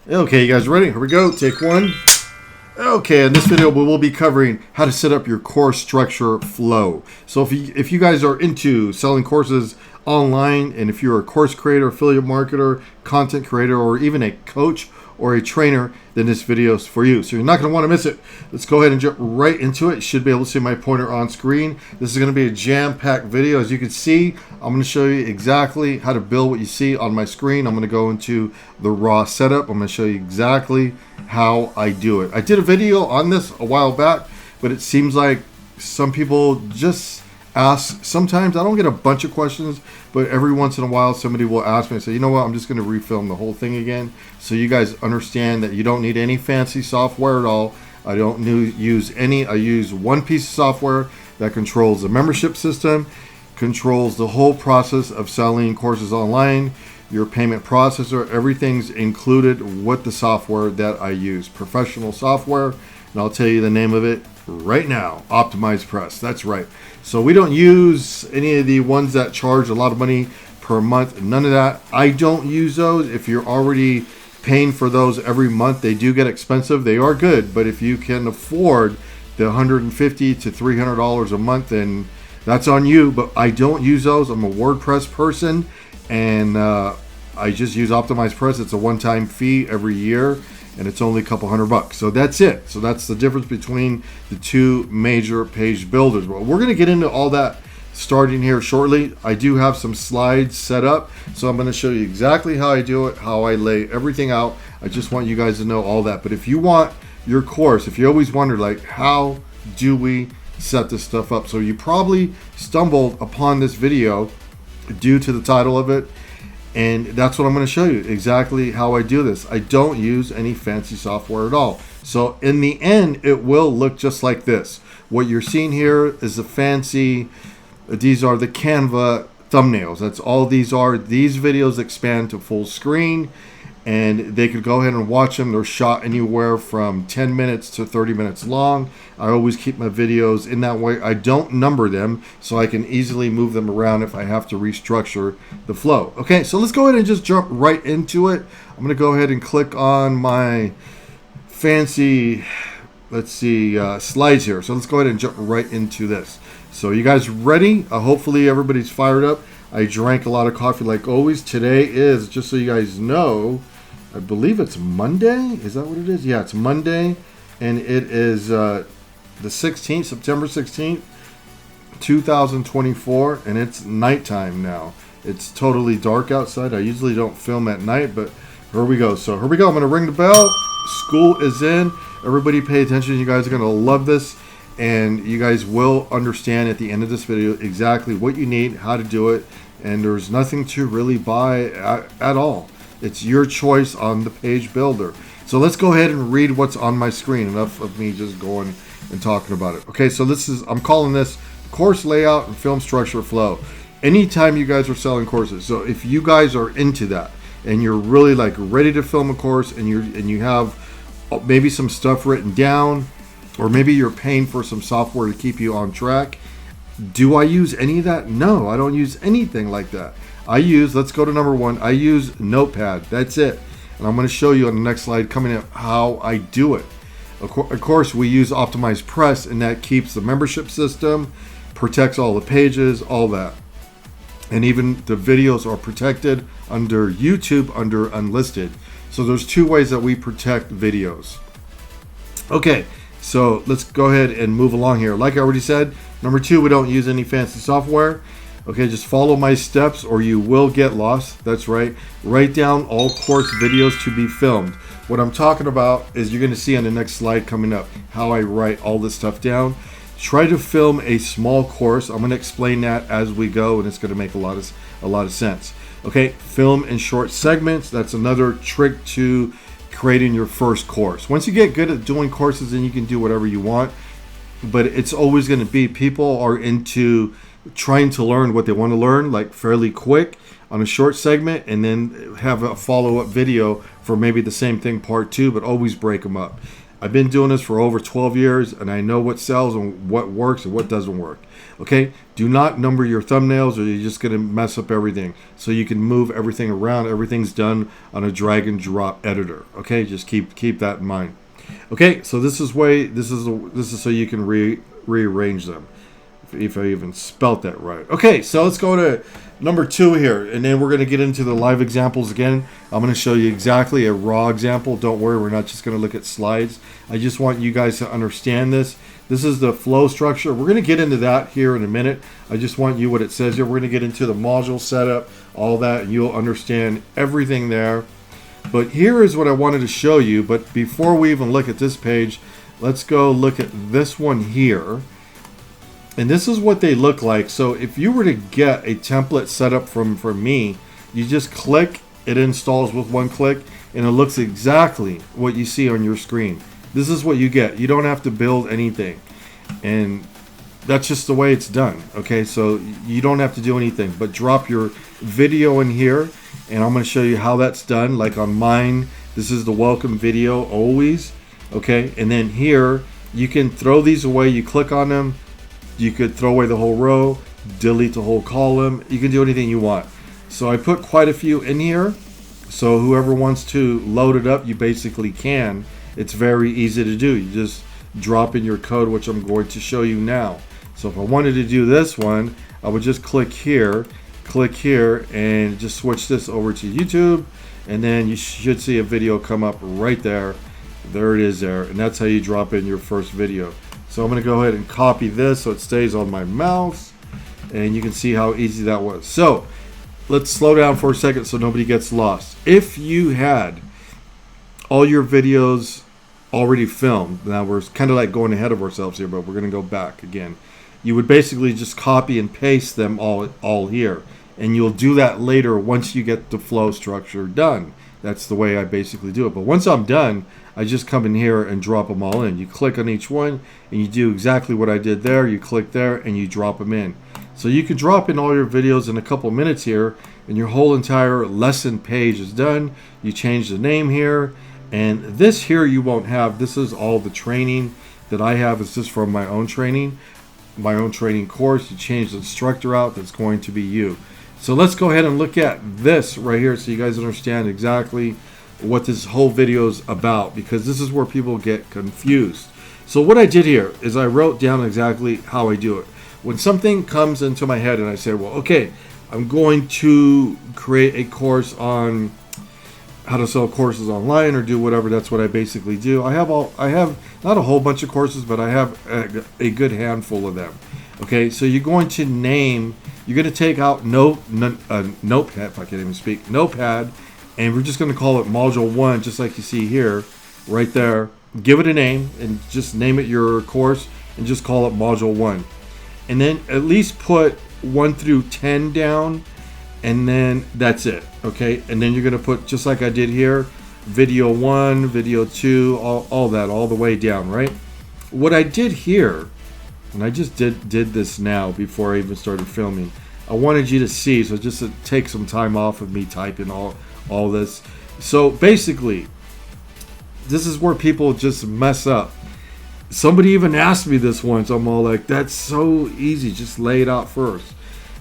Okay, you guys ready? Here we go. Take one. Okay, in this video we will be covering how to set up your course structure flow. So if you guys are into selling courses online, and if you're a course creator, affiliate marketer, content creator, or even a coach or a trainer, then this video is for you. So you're not going to want to miss it. Let's go ahead and jump right into it. You should be able to see my pointer on screen. This is going to be a jam-packed video. As you can see, I'm going to show you exactly how to build what you see on my screen. I'm going to go into the raw setup. I'm going to show you exactly how I do it. I did a video on this a while back, but it seems like some people just ask. Sometimes I don't get a bunch of questions, but every once in a while somebody will ask me and say, you know what, I'm just going to refilm the whole thing again, so you guys understand that you don't need any fancy software at all. I don't use any. I use one piece of software that controls the membership system, controls the whole process of selling courses online, your payment processor. Everything's included with the software that I use. Professional software, and I'll tell you the name of it right now. optimizepress. That's right. So we don't use any of the ones that charge a lot of money per month. None of that. I don't use those. If you're already paying for those every month, they do get expensive. They are good, but if you can afford the $150 to $300 a month, then that's on you. But I don't use those. I'm a WordPress person, and I just use optimizepress. It's a one-time fee every year, and it's only a couple $100. So that's it. So that's the difference between the two major page builders. Well, we're going to get into all that starting here shortly. I do have some slides set up, so I'm going to show you exactly how I do it, how I lay everything out. I just want you guys to know all that. But if you want your course, if you always wonder, like, how do we set this stuff up? So you probably stumbled upon this video due to the title of it, and that's what I'm going to show you, exactly how I do this. I don't use any fancy software at all. So in the end, it will look just like this. What you're seeing here is the fancy, these are the Canva thumbnails. That's all these are. These videos expand to full screen, and they could go ahead and watch them. They're shot anywhere from 10 minutes to 30 minutes long. I always keep my videos in that way. I don't number them, so I can easily move them around if I have to restructure the flow. Okay, so let's go ahead and just jump right into it. I'm going to go ahead and click on my fancy, slides here. So let's go ahead and jump right into this. So you guys ready? Hopefully everybody's fired up. I drank a lot of coffee like always. Today is, just so you guys know, I believe it's Monday. Is that what it is? Yeah, it's Monday, and it is the 16th, September 16th, 2024, and it's nighttime now. It's totally dark outside. I usually don't film at night, but here we go. So here we go. I'm going to ring the bell. School is in. Everybody pay attention. You guys are going to love this, and you guys will understand at the end of this video exactly what you need, how to do it, and there's nothing to really buy at all. It's your choice on the page builder. So let's go ahead and read what's on my screen. Enough of me just going and talking about it. Okay, so this is, I'm calling this course layout and film structure flow. Anytime you guys are selling courses, so if you guys are into that and you're really like ready to film a course, and you have maybe some stuff written down, or maybe you're paying for some software to keep you on track. Do I use any of that? No, I don't use anything like that. I use, let's go to number one, I use Notepad. That's it. And I'm going to show you on the next slide coming up how I do it. Of course, we use optimizepress, and that keeps the membership system, protects all the pages, all that. And even the videos are protected under YouTube under unlisted. So there's two ways that we protect videos. Okay, so let's go ahead and move along here. Like I already said, number two, we don't use any fancy software. Okay, just follow my steps or you will get lost. That's right. Write down all course videos to be filmed. What I'm talking about is, you're going to see on the next slide coming up how I write all this stuff down. Try to film a small course. I'm going to explain that as we go, and it's going to make a lot of sense. Okay, film in short segments. That's another trick to creating your first course. Once you get good at doing courses, then you can do whatever you want. But it's always going to be, people are into trying to learn what they want to learn, like fairly quick on a short segment, and then have a follow-up video for maybe the same thing part two, but always break them up. I've been doing this for over 12 years, and I know what sells and what works and what doesn't work. Okay, do not number your thumbnails, or you're just going to mess up everything. So you can move everything around. Everything's done on a drag and drop editor. Okay, just keep that in mind. Okay, so this is so you can rearrange them. If I even spelt that right. Okay, so let's go to number 2 here, and then we're going to get into the live examples again. I'm going to show you exactly a raw example. Don't worry, we're not just going to look at slides. I just want you guys to understand this. This is the flow structure. We're going to get into that here in a minute. I just want you what it says here. We're going to get into the module setup, all that, and you'll understand everything there. But here is what I wanted to show you. But before we even look at this page, let's go look at this one here. And this is what they look like. So if you were to get a template set up from me, you just click, it installs with one click, and it looks exactly what you see on your screen. This is what you get. You don't have to build anything. And that's just the way it's done. Okay, so you don't have to do anything but drop your video in here, and I'm going to show you how that's done. Like on mine, this is the welcome video always. Okay, and then here you can throw these away. You click on them. You could throw away the whole row, delete the whole column. You can do anything you want. So I put quite a few in here. So whoever wants to load it up, you basically can. It's very easy to do. You just drop in your code, which I'm going to show you now. So if I wanted to do this one, I would just click here, and just switch this over to YouTube. And then you should see a video come up right there. There it is there. And that's how you drop in your first video. So I'm going to go ahead and copy this so it stays on my mouse, and you can see how easy that was. So let's slow down for a second so nobody gets lost. If you had all your videos already filmed, now we're kind of like going ahead of ourselves here, but we're going to go back again. You would basically just copy and paste them all here, and you'll do that later once you get the flow structure done. That's the way I basically do it. But once I'm done, I just come in here and drop them all in. You click on each one, and you do exactly what I did there. You click there, and you drop them in. So you can drop in all your videos in a couple minutes here, and your whole entire lesson page is done. You change the name here, and this here you won't have. This is all the training that I have. It's just from my own training course. You change the instructor out. That's going to be you. So let's go ahead and look at this right here so you guys understand exactly what this whole video is about, because this is where people get confused. So what I did here is I wrote down exactly how I do it. When something comes into my head and I say, well, okay, I'm going to create a course on how to sell courses online or do whatever, that's what I basically do. I have not a whole bunch of courses, but I have a good handful of them. Okay, so you're going to take out Notepad, if I can't even speak, Notepad, and we're just going to call it Module 1, just like you see here, right there. Give it a name, and just name it your course, and just call it Module 1. And then at least put 1 through 10 down, and then that's it, okay? And then you're going to put, just like I did here, Video 1, Video 2, all that, all the way down, right? What I did here, and I just did this now before I even started filming, I wanted you to see, so just to take some time off of me typing all this. So basically, this is where people just mess up. Somebody even asked me this once. I'm all like, that's so easy, just lay it out first.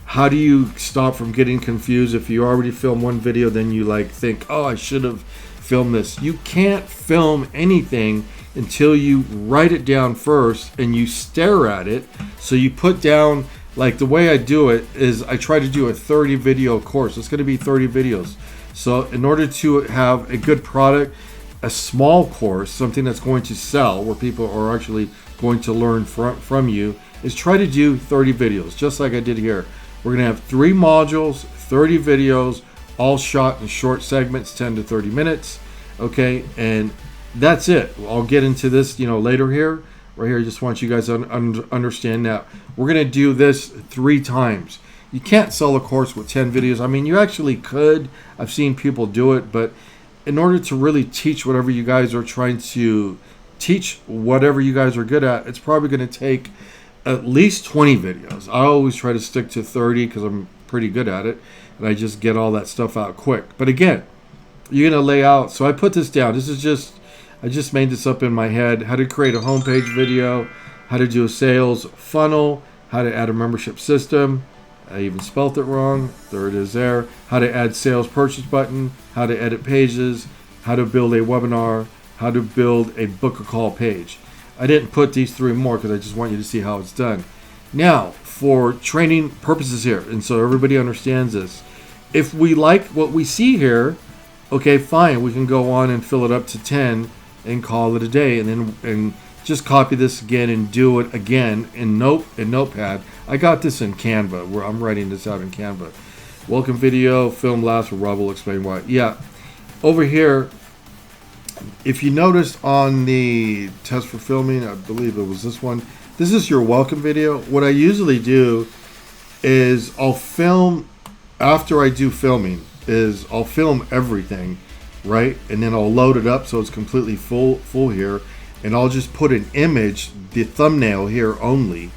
How do you stop from getting confused? If you already film one video, then you like think, oh, I should have filmed this. You can't film anything until you write it down first and you stare at it. So you put down, like the way I do it is I try to do a 30 video course. It's going to be 30 videos. So in order to have a good product, a small course, something that's going to sell, where people are actually going to learn from you, is try to do 30 videos, just like I did here. We're going to have 3 modules, 30 videos, all shot in short segments, 10 to 30 minutes. Okay, and that's it. I'll get into this, later here. Right here, I just want you guys to understand that we're going to do this 3 times. You can't sell a course with 10 videos. I mean, you actually could. I've seen people do it, but in order to really teach whatever you guys are trying to teach, whatever you guys are good at, it's probably going to take at least 20 videos. I always try to stick to 30 because I'm pretty good at it, and I just get all that stuff out quick. But again, you're going to lay out. So I put this down. This is just I just made this up in my head. How to create a homepage video, how to do a sales funnel, how to add a membership system. I even spelt it wrong. There it is there. How to add sales purchase button, how to edit pages, how to build a webinar, how to build a book a call page. I didn't put these 3 more because I just want you to see how it's done. Now, for training purposes here, and so everybody understands this, if we like what we see here, okay, fine, we can go on and fill it up to 10 and call it a day, and just copy this again and do it again in Notepad. I got this in Canva, where I'm writing this out in Canva. Welcome video, film last, Rob will explain why. Yeah, over here, if you noticed on the test for filming, I believe it was this one, this is your welcome video. What I usually do is I'll film, after I do filming, is I'll film everything, right? And then I'll load it up so it's completely full here. And I'll just put an image, the thumbnail here only.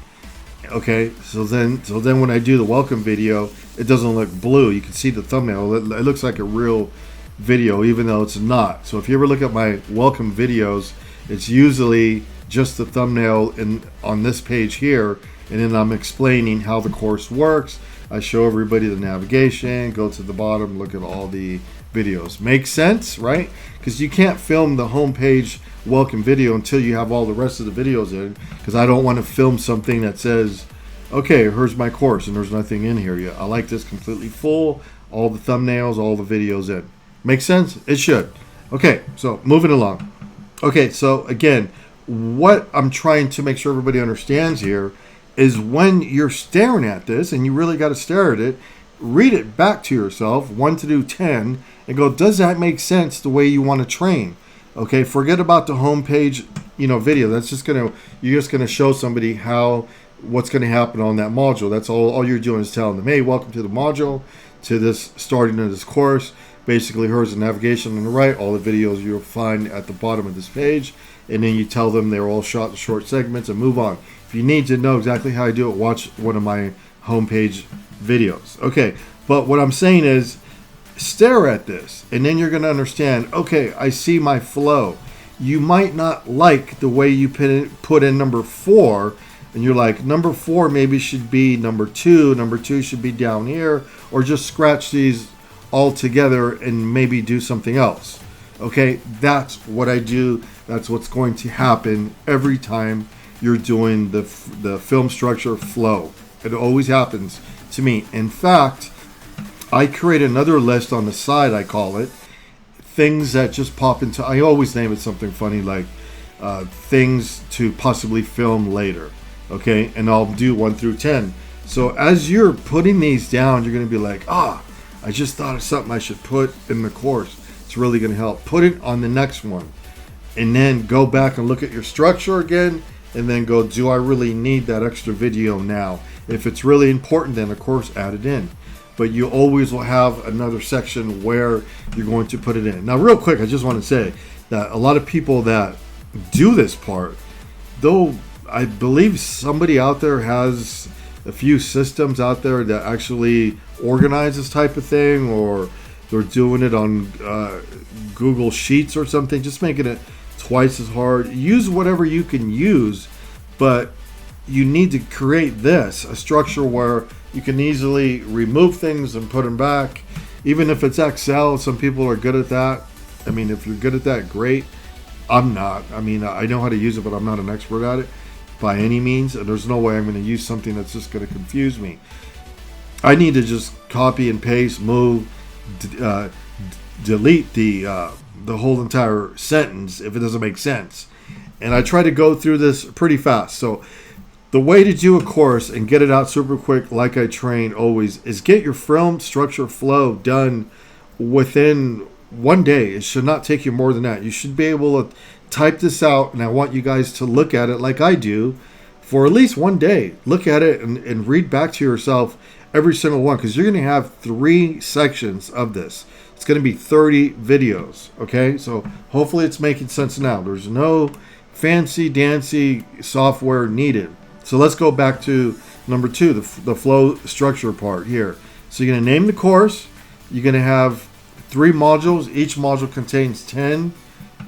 Okay, so then when I do the welcome video, it doesn't look blue. You can see the thumbnail. It looks like a real video, even though it's not. So if you ever look at my welcome videos, it's usually just the thumbnail on this page here, and then I'm explaining how the course works. I show everybody the navigation, go to the bottom, look at all the videos. Makes sense, right? Because you can't film the homepage welcome video until you have all the rest of the videos in, because I don't want to film something that says, okay, here's my course, and there's nothing in here yet. I like this completely full, all the thumbnails, all the videos in. Make sense? It should. Okay, so moving along. Okay, so again, what I'm trying to make sure everybody understands here is when you're staring at this, and you really got to stare at it, read it back to yourself, 1 to 10, and go, does that make sense the way you want to train? Okay, forget about the homepage, video. That's just you're just gonna show somebody what's gonna happen on that module. That's all you're doing is telling them, hey, welcome to the module, to this starting of this course. Basically, here's the navigation on the right, all the videos you'll find at the bottom of this page, and then you tell them they're all shot in short segments and move on. If you need to know exactly how I do it, watch one of my homepage videos. Okay, but what I'm saying is, stare at this, and then you're going to understand, okay, I see my flow. You might not like the way you put in number 4, and you're like, number 4 maybe should be number 2, number 2 should be down here, or just scratch these all together and maybe do something else. Okay, that's what I do. That's what's going to happen every time you're doing the film structure flow. It always happens to me. In fact, I create another list on the side, I call it, things that just pop into, I always name it something funny like things to possibly film later, okay? And I'll do 1 through 10. So as you're putting these down, you're gonna be like, I just thought of something I should put in the course. It's really gonna help. Put it on the next one. And then go back and look at your structure again, and then go, do I really need that extra video now? If it's really important, then of course add it in. But you always will have another section where you're going to put it in. Now, real quick, I just want to say that a lot of people that do this part, though I believe somebody out there has a few systems out there that actually organize this type of thing, or they're doing it on Google Sheets or something, just making it twice as hard. Use whatever you can use, but you need to create a structure where you can easily remove things and put them back. Even if it's Excel, some people are good at that. I mean, if you're good at that, great. I'm not. I mean, I know how to use it, but I'm not an expert at it by any means. And there's no way I'm going to use something that's just going to confuse me. I need to just copy and paste, move, delete the whole entire sentence if it doesn't make sense. And I try to go through this pretty fast. So the way to do a course and get it out super quick, like I train always, is get your film structure flow done within 1 day. It should not take you more than that. You should be able to type this out, and I want you guys to look at it like I do for at least 1 day. Look at it and read back to yourself every single one, because you're going to have 3 sections of this. It's going to be 30 videos, okay? So hopefully it's making sense now. There's no fancy dancy software needed. So let's go back to number 2, the flow structure part here. So you're going to name the course. You're going to have 3 modules. Each module contains 10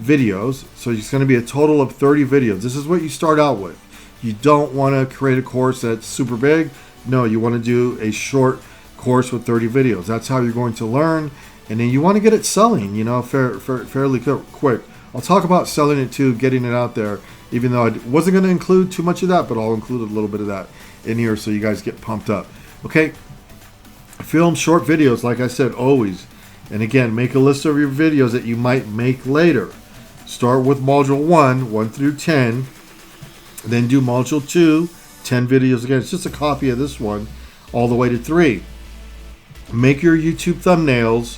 videos. So it's going to be a total of 30 videos. This is what you start out with. You don't want to create a course that's super big. No, you want to do a short course with 30 videos. That's how you're going to learn. And then you want to get it selling, you know, fairly quick. I'll talk about selling it too, getting it out there, even though I wasn't going to include too much of that, but I'll include a little bit of that in here so you guys get pumped up. Okay, film short videos, like I said, always. And again, make a list of your videos that you might make later. Start with module 1 through 10. Then do module 2, 10 videos again. It's just a copy of this one, all the way to 3. Make your YouTube thumbnails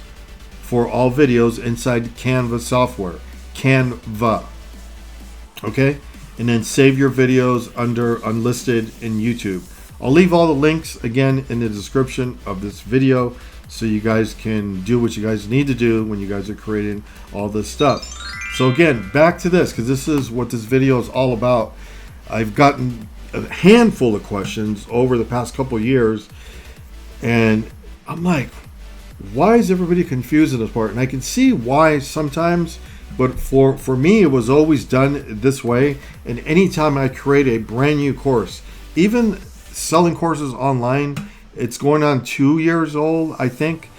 for all videos inside Canva software. Canva. Okay? And then save your videos under unlisted in YouTube. I'll leave all the links again in the description of this video so you guys can do what you guys need to do when you guys are creating all this stuff. So again, back to this, because this is what this video is all about. I've gotten a handful of questions over the past couple of years, and I'm like, why is everybody confused in this part? And I can see why sometimes, but for me, it was always done this way. And anytime I create a brand new course, even selling courses online, it's going on 2 years old, I think.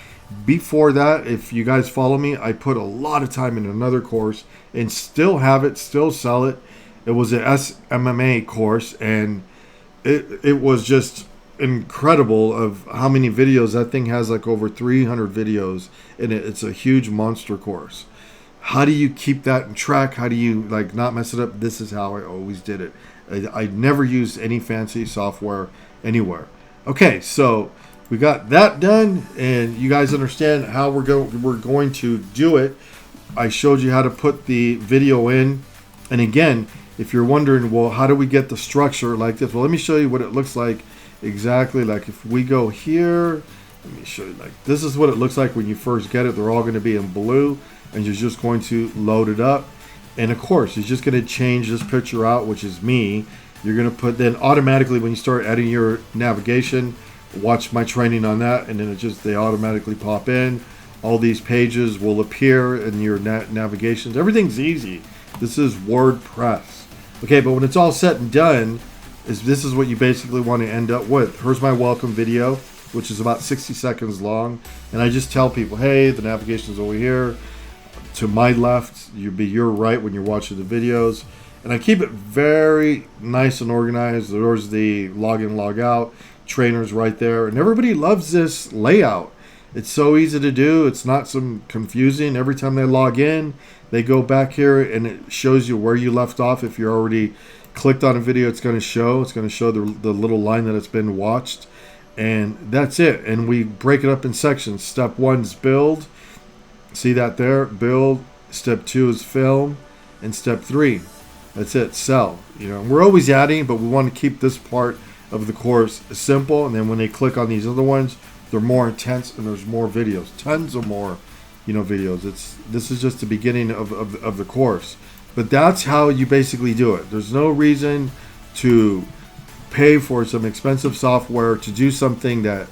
Before that, if you guys follow me, I put a lot of time in another course and still have it, still sell it. It was an SMMA course, and it was just incredible of how many videos. That thing has like over 300 videos in it. It's a huge monster course. How do you keep that in track? How do you like not mess it up? This is how I always did it. I never used any fancy software anywhere. Okay, so we got that done, and you guys understand how we're going to do it. I showed you how to put the video in, and again, if you're wondering, well, how do we get the structure like this? Well, let me show you what it looks like exactly. Like if we go here, let me show you. Like this is what it looks like when you first get it. They're all going to be in blue, and you're just going to load it up. And of course, you're just going to change this picture out, which is me. You're going to put then automatically when you start adding your navigation, watch my training on that, and then they automatically pop in. All these pages will appear in your navigations. Everything's easy. This is WordPress. Okay, but when it's all said and done, this is what you basically want to end up with. Here's my welcome video, which is about 60 seconds long. And I just tell people, hey, the navigation's over here. To my left, you'll be your right when you're watching the videos. And I keep it very nice and organized. There's the login, log out, trainers right there. And everybody loves this layout. It's so easy to do. It's not some confusing. Every time they log in, they go back here and it shows you where you left off. If you're already clicked on a video, it's going to show. It's going to show the little line that it's been watched. And that's it. And we break it up in sections. Step 1 is build. See that there? Build. Step 2 is film. And step 3, that's it, sell. You know, we're always adding, but we want to keep this part of the course simple. And then when they click on these other ones, they're more intense and there's more videos, tons of more, videos. This is just the beginning of the course, but that's how you basically do it. There's no reason to pay for some expensive software to do something that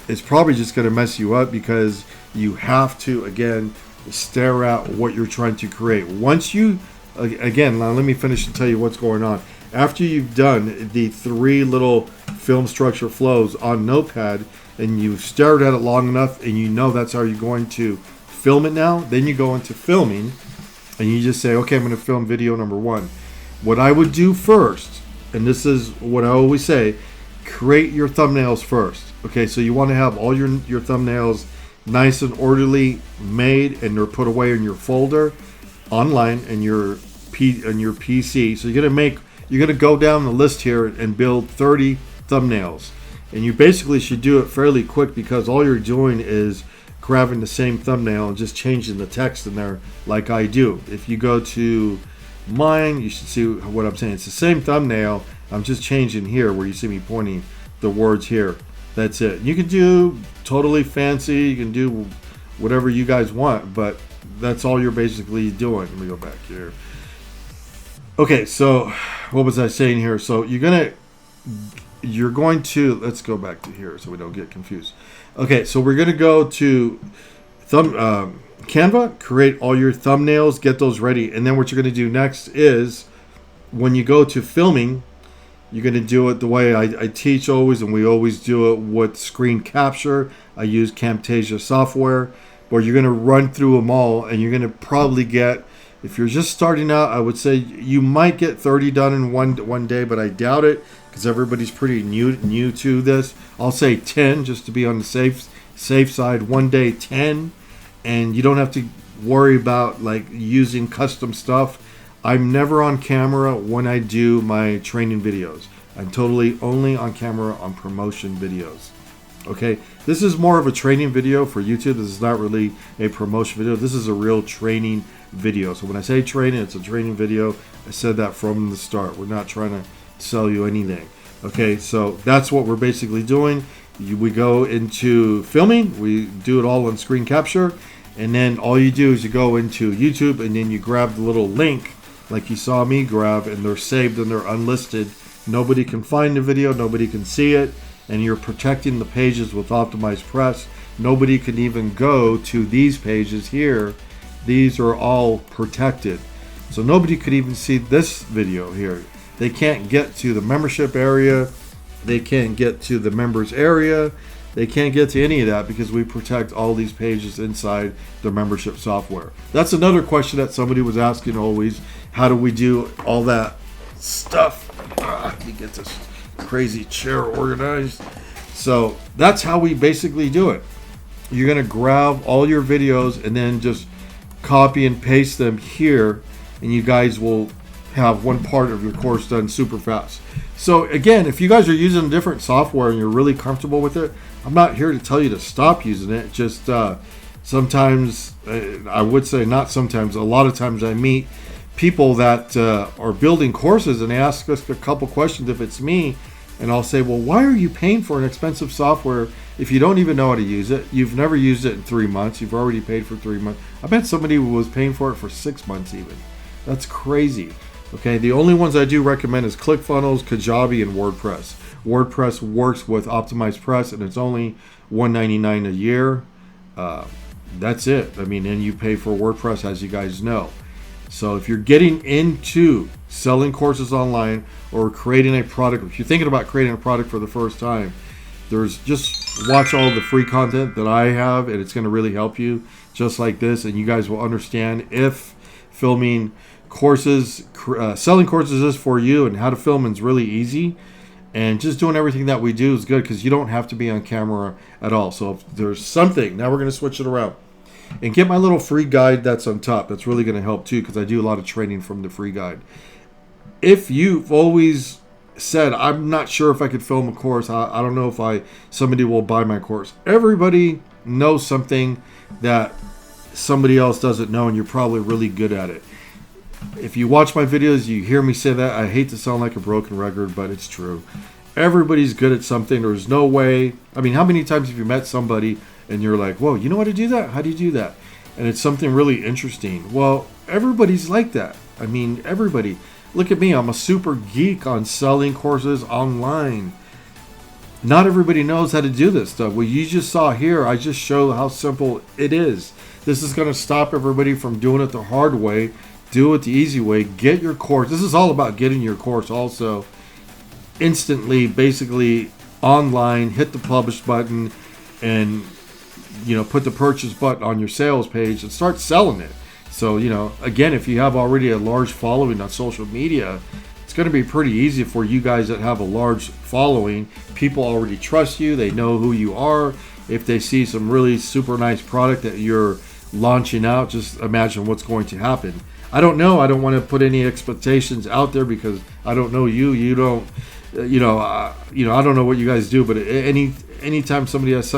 is probably just going to mess you up, because you have to again stare at what you're trying to create. Once you again, now let me finish and tell you what's going on. After you've done the 3 little film structure flows on Notepad, and you've stared at it long enough and you know that's how you're going to film it now, then you go into filming and you just say, okay, I'm going to film video number 1. What I would do first, and this is what I always say, create your thumbnails first. Okay, so you want to have all your thumbnails nice and orderly made, and they're put away in your folder online in your PC. So you're going to go down the list here and build 30 thumbnails. And you basically should do it fairly quick, because all you're doing is grabbing the same thumbnail and just changing the text in there like I do. If you go to mine, you should see what I'm saying. It's the same thumbnail. I'm just changing here where you see me pointing the words here. That's it. You can do totally fancy. You can do whatever you guys want, but that's all you're basically doing. Let me go back here. Okay, so what was I saying here? So you're going to, let's go back to here so we don't get confused. Okay, so we're going to go to Canva, create all your thumbnails, get those ready. And then what you're going to do next is when you go to filming, you're going to do it the way I teach always, and we always do it with screen capture. I use Camtasia software, where you're going to run through them all, and you're going to probably get, if you're just starting out, I would say you might get 30 done in one day, but I doubt it because everybody's pretty new to this. I'll say 10 just to be on the safe side. One day 10, and you don't have to worry about like using custom stuff. I'm never on camera when I do my training videos. I'm totally only on camera on promotion videos. Okay, this is more of a training video for YouTube. This is not really a promotion video. This is a real training video. So when I say training, it's a training video. I said that from the start. We're not trying to sell you anything. Okay, so that's what we're basically doing. We go into filming. We do it all on screen capture. And then all you do is you go into YouTube, and then you grab the little link like you saw me grab, and they're saved and they're unlisted. Nobody can find the video, nobody can see it, and you're protecting the pages with optimizepress. Nobody can even go to these pages here. These are all protected. So nobody could even see this video here. They can't get to the membership area. They can't get to the members area. They can't get to any of that because we protect all these pages inside the membership software. That's another question that somebody was asking always. How do we do all that stuff? Let me get this crazy chair organized. So that's how we basically do it. You're going to grab all your videos and then just copy and paste them here, and you guys will have one part of your course done super fast. So again, if you guys are using different software and you're really comfortable with it, I'm not here to tell you to stop using it. Just sometimes, I would say not sometimes, a lot of times I meet people that are building courses and they ask us a couple questions if it's me, and I'll say, well, why are you paying for an expensive software if you don't even know how to use it? You've never used it in 3 months. You've already paid for 3 months. I bet somebody was paying for it for 6 months even. That's crazy. Okay, the only ones I do recommend is ClickFunnels, Kajabi, and WordPress. WordPress works with optimizepress, and it's only $199 a year. That's it. I mean, and you pay for WordPress, as you guys know. So if you're getting into selling courses online or creating a product, if you're thinking about creating a product for the first time, just watch all the free content that I have, and it's going to really help you just like this, and you guys will understand if filming courses, selling courses is for you, and how to film is really easy, and just doing everything that we do is good because you don't have to be on camera at all. So if there's something, now we're going to switch it around and get my little free guide that's on top. That's really going to help too because I do a lot of training from the free guide. If you've always said, I'm not sure if I could film a course, I don't know if somebody will buy my course. Everybody knows something that somebody else doesn't know, and you're probably really good at it. If you watch my videos, you hear me say that. I hate to sound like a broken record, but it's true. Everybody's good at something. There's no way. I mean, how many times have you met somebody and you're like, whoa, you know how to do that? How do you do that? And it's something really interesting. Well, everybody's like that. I mean, everybody. Look at me. I'm a super geek on selling courses online. Not everybody knows how to do this stuff. What you just saw here, I just show how simple it is. This is going to stop everybody from doing it the hard way. Do it the easy way. Get your course. This is all about getting your course also instantly, basically online. Hit the publish button and, put the purchase button on your sales page and start selling it. So, again, if you have already a large following on social media, it's going to be pretty easy for you guys that have a large following. People already trust you. They know who you are. If they see some really super nice product that you're launching out, just imagine what's going to happen. I don't know. I don't want to put any expectations out there because I don't know you. You don't, I don't know what you guys do. But anytime somebody has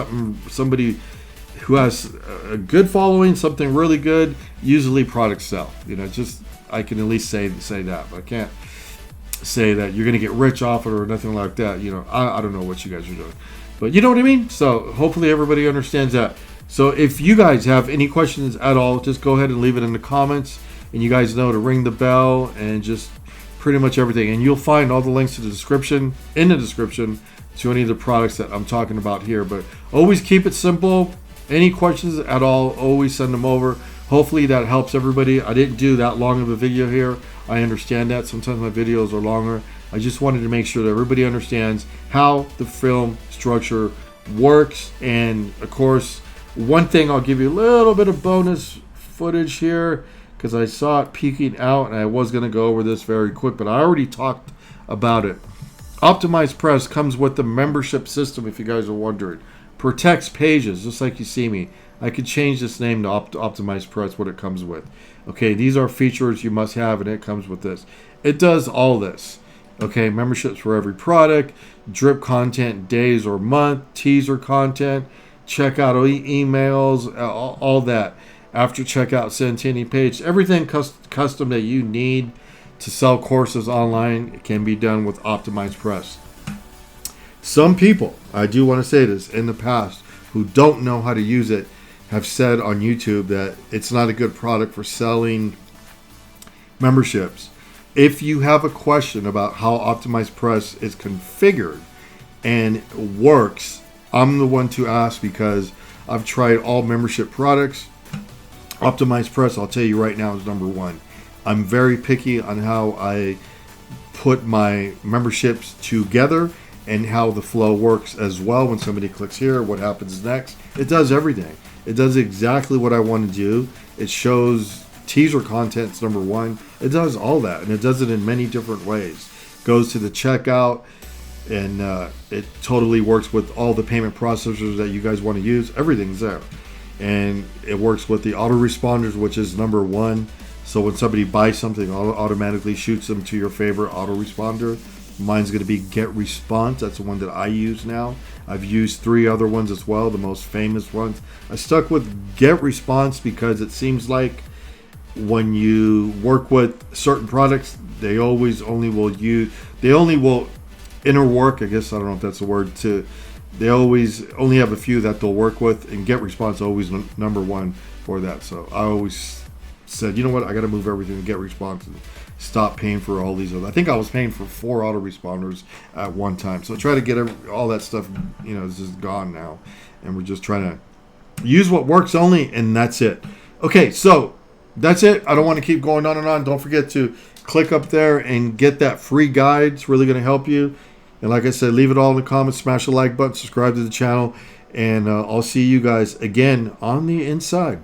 somebody who has a good following, something really good, usually products sell. I can at least say that. But I can't say that you're going to get rich off it or nothing like that. I don't know what you guys are doing, but you know what I mean. So hopefully everybody understands that. So if you guys have any questions at all, just go ahead and leave it in the comments. And you guys know to ring the bell and just pretty much everything. And you'll find all the links in the description to any of the products that I'm talking about here. But always keep it simple. Any questions at all, always send them over. Hopefully that helps everybody. I didn't do that long of a video here. I understand that. Sometimes my videos are longer. I just wanted to make sure that everybody understands how the film structure works. And of course, one thing I'll give you a little bit of bonus footage here, because I saw it peeking out and I was going to go over this very quick, but I already talked about it. optimizepress comes with the membership system, if you guys are wondering. Protects pages, just like you see me. I could change this name to optimizepress, what it comes with. Okay, these are features you must have, and it comes with this. It does all this. Okay, memberships for every product, drip content days or month, teaser content, checkout emails, all that. After checkout, send to any page. Everything custom that you need to sell courses online can be done with optimizepress. Some people, I do want to say this, in the past, who don't know how to use it, have said on YouTube that it's not a good product for selling memberships. If you have a question about how optimizepress is configured and works, I'm the one to ask, because I've tried all membership products. optimizepress, I'll tell you right now, is number one. I'm very picky on how I put my memberships together and how the flow works as well. When somebody clicks here, what happens next? It does everything. It does exactly what I want to do. It shows teaser content's number one. It does all that, and it does it in many different ways. Goes to the checkout, and it totally works with all the payment processors that you guys want to use. Everything's there. And it works with the autoresponders, which is number one. So when somebody buys something, it automatically shoots them to your favorite autoresponder. Mine's going to be GetResponse. That's the one that I use now. I've used 3 other ones as well, the most famous ones. I stuck with GetResponse because it seems like when you work with certain products, they always only will interwork, I guess, I don't know if that's a word, they always only have a few that they'll work with, and GetResponse always number one for that. So I always said, you know what, I got to move everything to GetResponse and stop paying for all these other. I think I was paying for 4 autoresponders at one time. So try to get all that stuff, it's just gone now, and we're just trying to use what works only, and that's it. Okay, so that's it. I don't want to keep going on and on. Don't forget to click up there and get that free guide. It's really going to help you. And like I said, leave it all in the comments, smash the like button, subscribe to the channel, and I'll see you guys again on the inside.